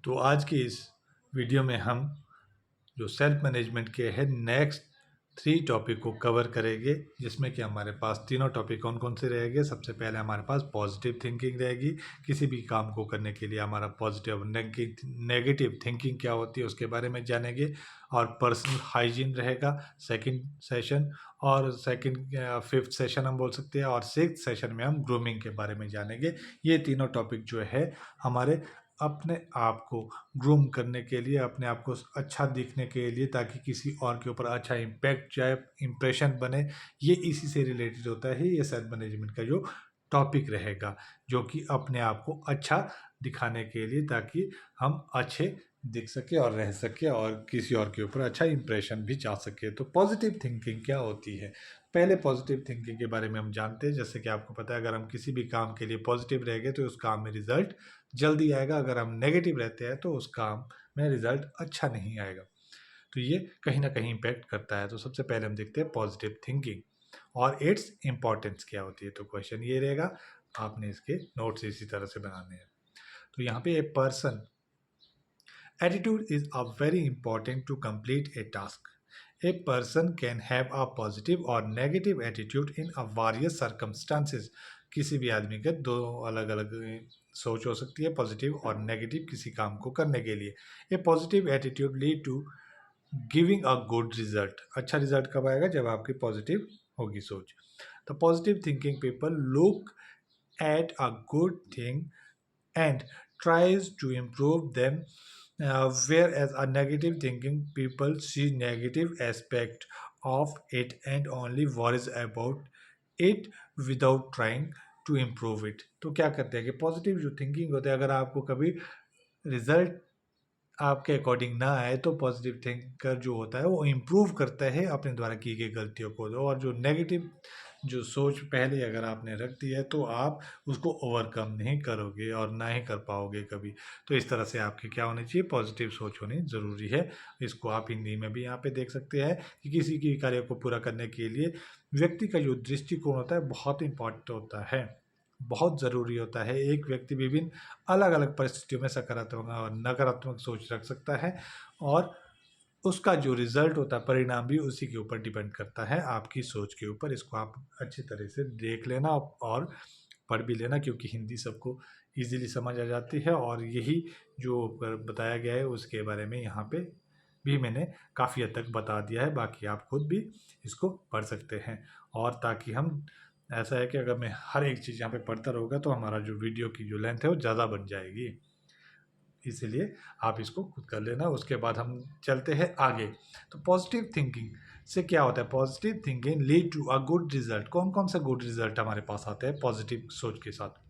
तो आज की इस वीडियो में हम जो सेल्फ मैनेजमेंट के है नेक्स्ट 3 टॉपिक को कवर करेंगे, जिसमें कि हमारे पास तीनों टॉपिक कौन कौन से रहेंगे। सबसे पहले हमारे पास पॉजिटिव थिंकिंग रहेगी। किसी भी काम को करने के लिए हमारा पॉजिटिव नेगेटिव थिंकिंग क्या होती है उसके बारे में जानेंगे। और पर्सनल हाइजीन रहेगा सेकंड सेशन, और सेकंड फिफ्थ सेशन हम बोल सकते हैं, और सिक्स्थ सेशन में हम ग्रूमिंग के बारे में जानेंगे। ये तीनों टॉपिक जो है हमारे अपने आप को ग्रूम करने के लिए, अपने आप को अच्छा दिखने के लिए, ताकि किसी और के ऊपर अच्छा इम्पैक्ट जाए, इम्प्रेशन बने, ये इसी से रिलेटेड होता है। ये सेल्फ मैनेजमेंट का जो टॉपिक रहेगा, जो कि अपने आप को अच्छा दिखाने के लिए, ताकि हम अच्छे दिख सके और रह सके और किसी और के ऊपर अच्छा इम्प्रेशन भी जा सके। तो पॉजिटिव थिंकिंग क्या होती है, पहले पॉजिटिव थिंकिंग के बारे में हम जानते हैं। जैसे कि आपको पता है, अगर हम किसी भी काम के लिए पॉजिटिव रहेंगे तो उस काम में रिजल्ट जल्दी आएगा। अगर हम नेगेटिव रहते हैं तो उस काम में रिजल्ट अच्छा नहीं आएगा। तो ये कहीं ना कहीं इम्पैक्ट करता है। तो सबसे पहले हम देखते हैं पॉजिटिव थिंकिंग और इट्स इम्पॉर्टेंस क्या होती है। तो क्वेश्चन ये रहेगा, आपने इसके नोट्स इसी तरह से बनाने हैं। तो यहाँ पे a person attitude is a very important to complete a task. A person can have a positive or negative attitude in a various circumstances. किसी भी आदमी के दो अलग अलग सोच हो सकती है, पॉजिटिव और नेगेटिव, किसी काम को करने के लिए। A positive attitude lead to giving a good result. अच्छा रिजल्ट कब आएगा? जब आपकी पॉजिटिव होगी सोच। The positive thinking people look at a good thing and tries to improve them, whereas a negative thinking people see negative aspect of it and only worries about it without trying to improve it। तो क्या करते हैं कि positive जो thinking होता है, अगर आपको कभी रिजल्ट आपके अकॉर्डिंग ना आए तो पॉजिटिव थिंकर जो होता है वो इम्प्रूव करता है अपने द्वारा की गई गलतियों को। और जो नेगेटिव जो सोच पहले अगर आपने रख दी है तो आप उसको ओवरकम नहीं करोगे और ना ही कर पाओगे कभी। तो इस तरह से आपकी क्या होनी चाहिए? पॉजिटिव सोच होनी ज़रूरी है। इसको आप हिंदी में भी यहाँ पे देख सकते हैं कि किसी की कार्य को पूरा करने के लिए व्यक्ति का जो दृष्टिकोण होता है बहुत इंपॉर्टेंट होता है, बहुत ज़रूरी होता है। एक व्यक्ति विभिन्न अलग अलग परिस्थितियों में सकारात्मक और नकारात्मक सोच रख सकता है, और उसका जो रिजल्ट होता है, परिणाम भी उसी के ऊपर डिपेंड करता है, आपकी सोच के ऊपर। इसको आप अच्छी तरह से देख लेना और पढ़ भी लेना, क्योंकि हिंदी सबको इजीली समझ आ जाती है। और यही जो बताया गया है उसके बारे में यहाँ पे भी मैंने काफ़ी हद तक बता दिया है। बाकी आप खुद भी इसको पढ़ सकते हैं। और ताकि हम, ऐसा है कि अगर मैं हर एक चीज़ यहाँ पे पढ़ता रहूँगा तो हमारा जो वीडियो की जो लेंथ है वो ज़्यादा बन जाएगी, इसीलिए आप इसको खुद कर लेना। उसके बाद हम चलते हैं आगे। तो पॉजिटिव थिंकिंग से क्या होता है? Positive thinking lead to a good result. कौन कौन सा गुड रिजल्ट हमारे पास आते हैं पॉजिटिव सोच के साथ?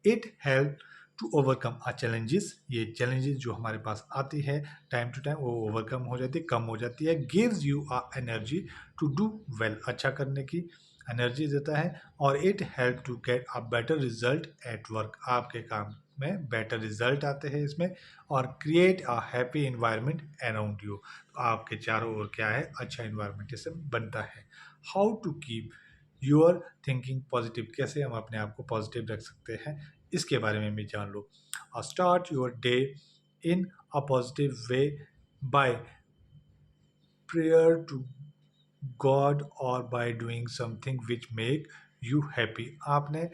It help to overcome a challenges. ये चैलेंजेस जो हमारे पास आती है टाइम टू टाइम वो ओवरकम हो जाती है, कम हो जाती है। Gives you a energy to do well, अच्छा करने की एनर्जी देता है। और it help to get a better result at work, आपके काम में बेटर रिजल्ट आते हैं इसमें। और create a happy environment around you, तो आपके चारों ओर क्या है? अच्छा इन्वायरमेंट इससे बनता है। How to keep your thinking positive, कैसे हम अपने आप को पॉजिटिव रख सकते हैं इसके बारे में भी जान लो। Start your day in a positive way by prayer to God और by doing something which make you happy. आपने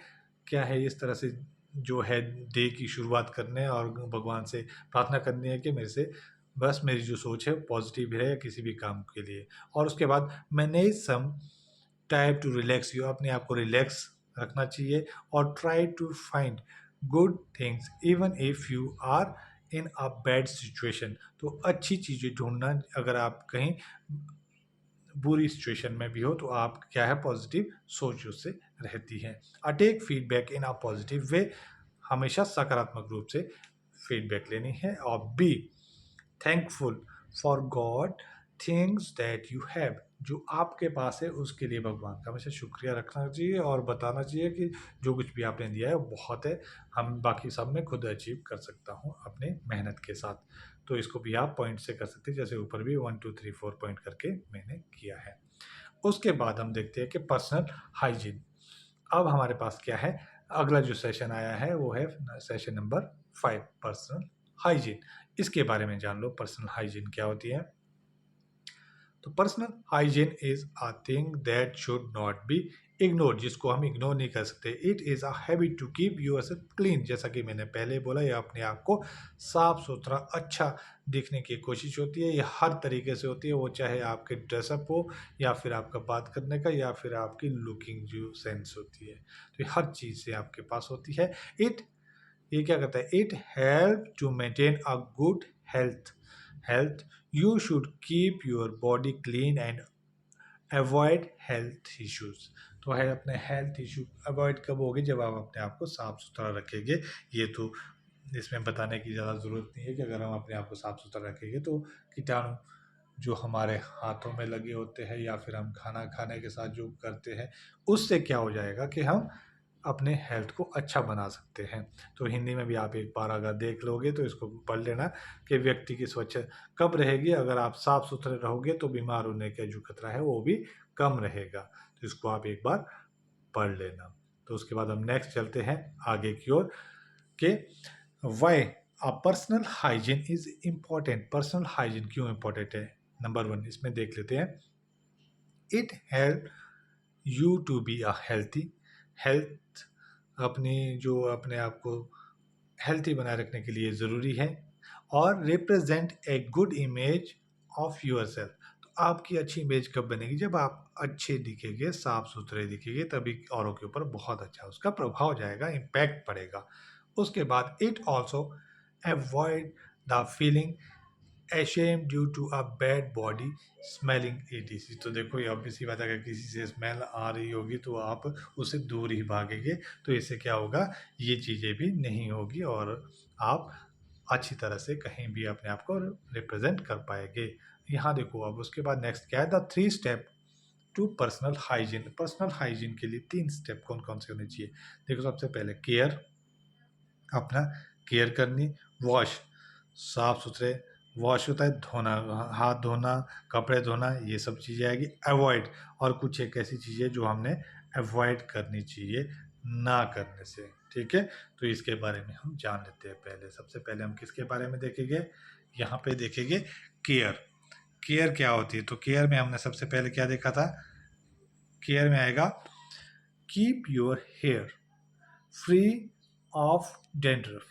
क्या है इस तरह से जो है डे की शुरुआत करने और भगवान से प्रार्थना करनी है कि मेरे से बस मेरी जो सोच है पॉजिटिव रहे किसी भी काम के लिए। और उसके बाद manage some time to relax you, अपने आप को रिलैक्स रखना चाहिए। और try to find good things even if you are in a bad situation, तो अच्छी चीज़ें ढूंढना। अगर आप कहीं बुरी सिचुएशन में भी हो तो आप क्या है? पॉजिटिव सोच उससे रहती है। Take feedback in a positive way, हमेशा सकारात्मक रूप से फीडबैक लेनी है। और be thankful for good things that you have, जो आपके पास है उसके लिए भगवान का हमेशा शुक्रिया रखना चाहिए और बताना चाहिए कि जो कुछ भी आपने दिया है वो बहुत है, हम बाकी सब में खुद अचीव कर सकता हूँ अपने मेहनत के साथ। तो इसको भी आप पॉइंट से कर सकते हैं, जैसे ऊपर भी 1 2 3 4 पॉइंट करके मैंने किया है। उसके बाद हम देखते हैं कि पर्सनल हाइजीन। अब हमारे पास क्या है? अगला जो सेशन आया है वो है सेशन नंबर 5, पर्सनल हाइजीन, इसके बारे में जान लो। पर्सनल हाइजीन क्या होती है? तो personal hygiene is a thing that should not be ignore, जिसको हम इग्नोर नहीं कर सकते। It is a habit to keep yourself clean, जैसा कि मैंने पहले बोला, ये अपने आप को साफ सुथरा अच्छा दिखने की कोशिश होती है। ये हर तरीके से होती है, वो चाहे आपके ड्रेसअप हो, या फिर आपका बात करने का, या फिर आपकी लुकिंग जो सेंस होती है, तो ये हर चीज़ से आपके पास होती है। इट ये क्या करता है? It help to maintain a good health health you should keep your body clean and avoid health issues. तो है, अपने हेल्थ इशू अवॉइड कब होगी? जब आप अपने आप को साफ सुथरा रखेंगे। ये तो इसमें बताने की ज़्यादा ज़रूरत नहीं है कि अगर हम अपने आप को साफ सुथरा रखेंगे तो कीटाणु जो हमारे हाथों में लगे होते हैं, या फिर हम खाना खाने के साथ जो करते हैं, उससे क्या हो जाएगा कि हम अपने हेल्थ को अच्छा बना सकते हैं। तो हिंदी में भी आप एक बार अगर देख लोगे तो इसको पढ़ लेना कि व्यक्ति की स्वच्छ कब रहेगी? अगर आप साफ सुथरे रहोगे तो बीमार होने का जो खतरा है वो भी कम रहेगा। तो इसको आप एक बार पढ़ लेना। तो उसके बाद हम नेक्स्ट चलते हैं आगे की ओर कि why a personal hygiene is important. Personal hygiene क्यों इम्पॉर्टेंट है? नंबर 1 इसमें देख लेते हैं। It help you to be a healthy health, अपनी जो अपने आप को हेल्थी बनाए रखने के लिए ज़रूरी है। और represent a good image of yourself, तो आपकी अच्छी इमेज कब बनेगी? जब आप अच्छे दिखेंगे, साफ सुथरे दिखेंगे, तभी औरों के ऊपर बहुत अच्छा उसका प्रभाव जाएगा, इम्पैक्ट पड़ेगा। उसके बाद it also avoid the feeling ashamed due to a bad body smelling etc। तो देखो, ये ऑब्वियस सी बात है, अगर किसी से स्मेल आ रही होगी तो आप उससे दूर ही भागेंगे। तो इससे क्या होगा? ये चीज़ें भी नहीं होगी और आप अच्छी तरह से कहीं भी अपने आप को रिप्रेजेंट कर पाएंगे। यहाँ देखो, अब उसके बाद नेक्स्ट क्या है? The 3 step to personal hygiene. Personal hygiene के लिए 3 स्टेप कौन कौन से होने चाहिए? देखो, सबसे पहले केयर, अपना केयर करनी। वॉश, साफ सुथरे, वॉश होता है धोना, हाथ धोना, कपड़े धोना, ये सब चीज़ें आएगी। अवॉइड, और कुछ एक ऐसी चीज़ें जो हमने अवॉइड करनी चाहिए ना करने से। ठीक है, तो इसके बारे में हम जान लेते हैं। पहले सबसे पहले हम किसके बारे में देखेंगे? यहाँ पे देखेंगे केयर। केयर क्या होती है? तो केयर में हमने सबसे पहले क्या देखा था? केयर में आएगा keep your hair free of dandruff,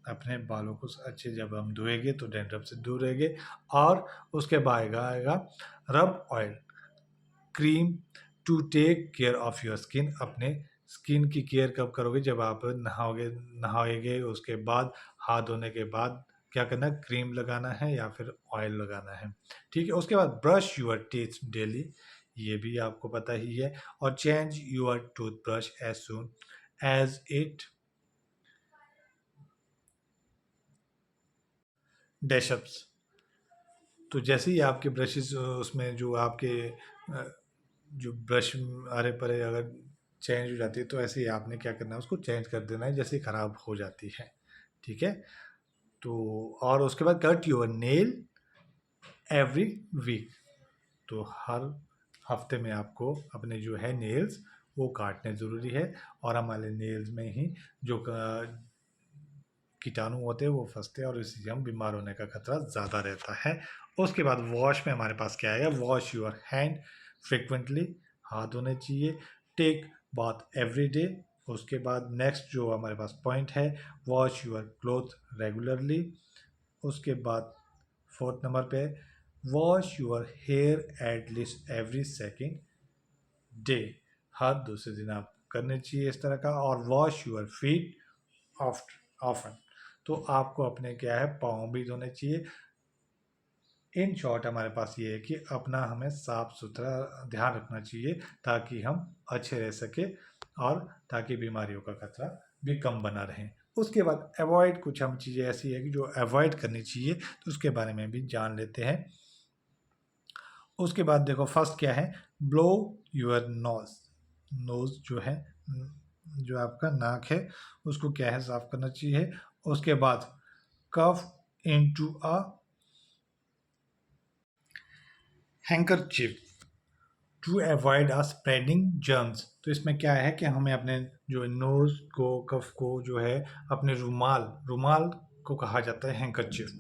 अपने बालों को अच्छे जब हम धोएंगे तो डैंड्रफ से दूर रहेंगे। और उसके बाद आएगा rub oil cream to take care of your skin. अपने स्किन की केयर कब करोगे? जब आप नहाओगे उसके बाद, हाथ धोने के बाद क्या करना है? क्रीम लगाना है या फिर ऑयल लगाना है। ठीक है, उसके बाद ब्रश यूर टीथ डेली, ये भी आपको पता ही है। और change your toothbrush as soon as it डैशअप्स। तो जैसे ही आपके ब्रशेस उसमें जो आपके जो ब्रश अरे परे अगर चेंज हो जाती है, तो ऐसे ही आपने क्या करना है? उसको चेंज कर देना है जैसे ही ख़राब हो जाती है। ठीक है, तो और उसके बाद cut your nail every week, तो हर हफ्ते में आपको अपने जो है नेल्स वो काटने ज़रूरी है। और हमारे नेल्स में ही जो कीटाणु होते हैं वो फंसते हैं, और इससे हम बीमार होने का खतरा ज़्यादा रहता है। उसके बाद वॉश में हमारे पास क्या आएगा? वॉश योर हैंड फ्रिक्वेंटली, हाथ धोने चाहिए। Take bath every day. उसके बाद नेक्स्ट जो हमारे पास पॉइंट है, वॉश योर क्लोथ रेगुलरली। उसके बाद 4th नंबर पे, wash your hair at least every second day, हर दूसरे दिन आप करने चाहिए इस तरह का। और वॉश योर फीट ऑफन, तो आपको अपने क्या है? पाँव भी धोने चाहिए। इन शॉर्ट हमारे पास ये है कि अपना हमें साफ सुथरा ध्यान रखना चाहिए ताकि हम अच्छे रह सके, और ताकि बीमारियों का खतरा भी कम बना रहे। उसके बाद अवॉइड, कुछ हम चीज़ें ऐसी है कि जो अवॉइड करनी चाहिए, तो उसके बारे में भी जान लेते हैं। उसके बाद देखो, फर्स्ट क्या है? Blow your nose. नोज जो है, जो आपका नाक है, उसको क्या है? साफ करना चाहिए। उसके बाद cough into a handkerchief to avoid a spreading germs. तो इसमें क्या है कि हमें अपने जो नोज को, कफ को जो है, अपने रुमाल रुमाल को कहा जाता है हैंकरचिफ।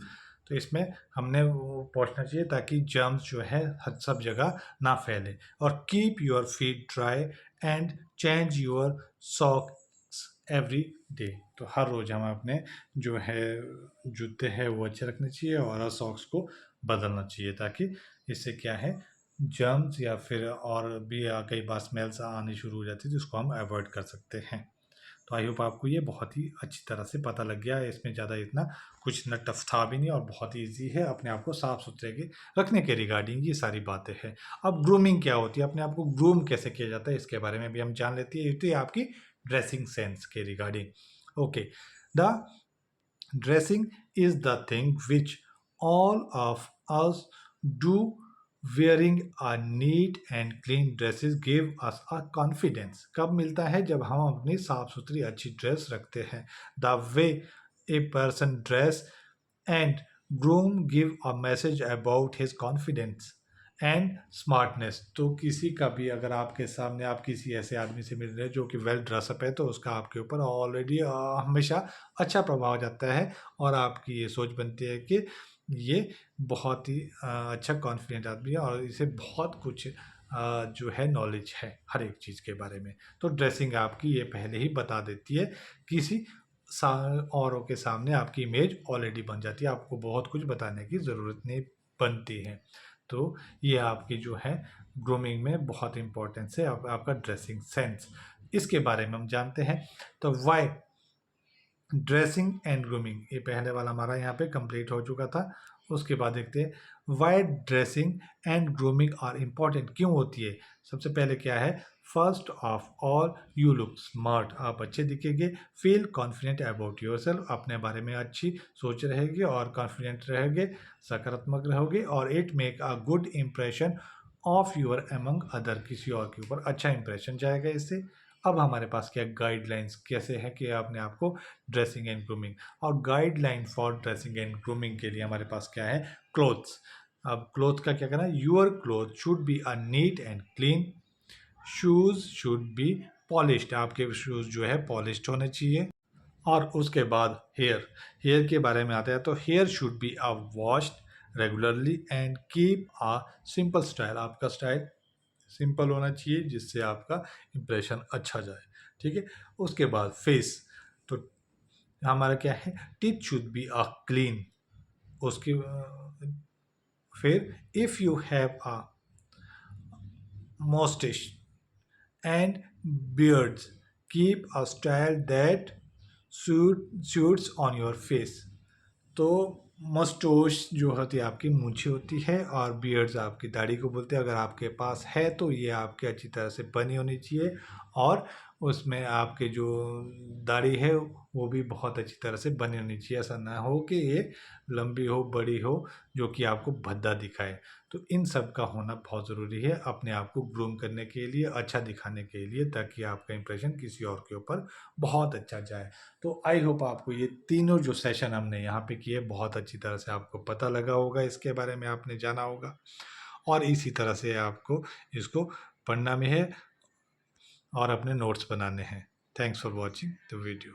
तो इसमें हमने वो पहुँचना चाहिए ताकि जर्म्स जो है हर सब जगह ना फैले। और keep your feet dry and change your socks every day. तो हर रोज़ हम अपने जो है जूते हैं वो अच्छे रखने चाहिए और सॉक्स को बदलना चाहिए, ताकि इससे क्या है जर्म्स या फिर और भी कई बार स्मेल्स आनी शुरू हो जाती है, जिसको हम अवॉइड कर सकते हैं। तो आई होप आपको ये बहुत ही अच्छी तरह से पता लग गया है। इसमें ज़्यादा इतना कुछ न टफ था भी नहीं और बहुत ही ईजी है। अपने आप को साफ सुथरे के रखने के रिगार्डिंग ये सारी बातें हैं। अब ग्रूमिंग क्या होती है, अपने आप को ग्रूम कैसे किया जाता है, इसके बारे में भी हम जान लेते हैं। तो ये आपकी ड्रेसिंग सेंस के regarding. Okay, the dressing is the thing which all of us do. Wearing a neat and clean dresses give us a confidence. कब मिलता है, जब हम अपनी साफ सुथरी अच्छी ड्रेस रखते हैं। The way a person dress and groom give a message about his confidence and smartness. तो किसी का भी अगर आपके सामने आप किसी ऐसे आदमी से मिल रहे हैं जो कि वेल ड्रेसअप है, तो उसका आपके ऊपर ऑलरेडी हमेशा अच्छा प्रभाव जाता है और आपकी ये सोच बनती है कि ये बहुत ही अच्छा कॉन्फिडेंट आदमी है और इसे बहुत कुछ जो है नॉलेज है हर एक चीज़ के बारे में। तो ड्रेसिंग आपकी ये पहले ही बता देती है, किसी औरों के सामने आपकी इमेज ऑलरेडी बन जाती है, आपको बहुत कुछ बताने की ज़रूरत नहीं बनती है। तो ये आपकी जो है ग्रूमिंग में बहुत इंपॉर्टेंस है, आपका ड्रेसिंग सेंस, इसके बारे में हम जानते हैं। तो वाई ड्रेसिंग एंड ग्रूमिंग, ये पहले वाला हमारा यहाँ पे कंप्लीट हो चुका था। उसके बाद देखते हैं why dressing and grooming are important, क्यों होती है। सबसे पहले क्या है, first of all you look smart, आप अच्छे दिखेंगे। Feel confident about yourself, अपने बारे में अच्छी सोच रहेगी और कॉन्फिडेंट रहेंगे, सकारात्मक रहोगे। और it make a good impression of your among other, किसी और के ऊपर अच्छा इंप्रेशन जाएगा इससे। अब हमारे पास क्या गाइडलाइंस कैसे है कि अपने आप को ड्रेसिंग एंड ग्रूमिंग, और guideline for dressing and grooming के लिए हमारे पास क्या है, क्लोथ्स। अब क्लोथ का क्या करना है, your cloth should be a neat and clean, shoes should be polished, आपके शूज जो है पॉलिश्ड होने चाहिए। और उसके बाद हेयर के बारे में आता है, तो hair should be a washed regularly and keep a simple style, आपका स्टाइल सिंपल होना चाहिए जिससे आपका इम्प्रेशन अच्छा जाए, ठीक है। उसके बाद फेस, तो हमारा क्या है, teeth should be a clean. उसकी फिर if you have a moustache and beards keep a style that suits on your face. तो मस्टोश जो होती है आपकी मूंछें होती है और बियर्ड्स आपकी दाढ़ी को बोलते हैं। अगर आपके पास है तो ये आपके अच्छी तरह से बनी होनी चाहिए और उसमें आपके जो दाढ़ी है वो भी बहुत अच्छी तरह से बनी होनी चाहिए। ऐसा ना हो कि ये लंबी हो, बड़ी हो, जो कि आपको भद्दा दिखाए। तो इन सब का होना बहुत ज़रूरी है अपने आप को ग्रूम करने के लिए, अच्छा दिखाने के लिए, ताकि आपका इंप्रेशन किसी और के ऊपर बहुत अच्छा जाए। तो आई होप आपको ये तीनों जो सेशन हमने यहाँ पे किए बहुत अच्छी तरह से आपको पता लगा होगा, इसके बारे में आपने जाना होगा और इसी तरह से आपको इसको पढ़ना में है और अपने नोट्स बनाने हैं। Thanks for watching the video.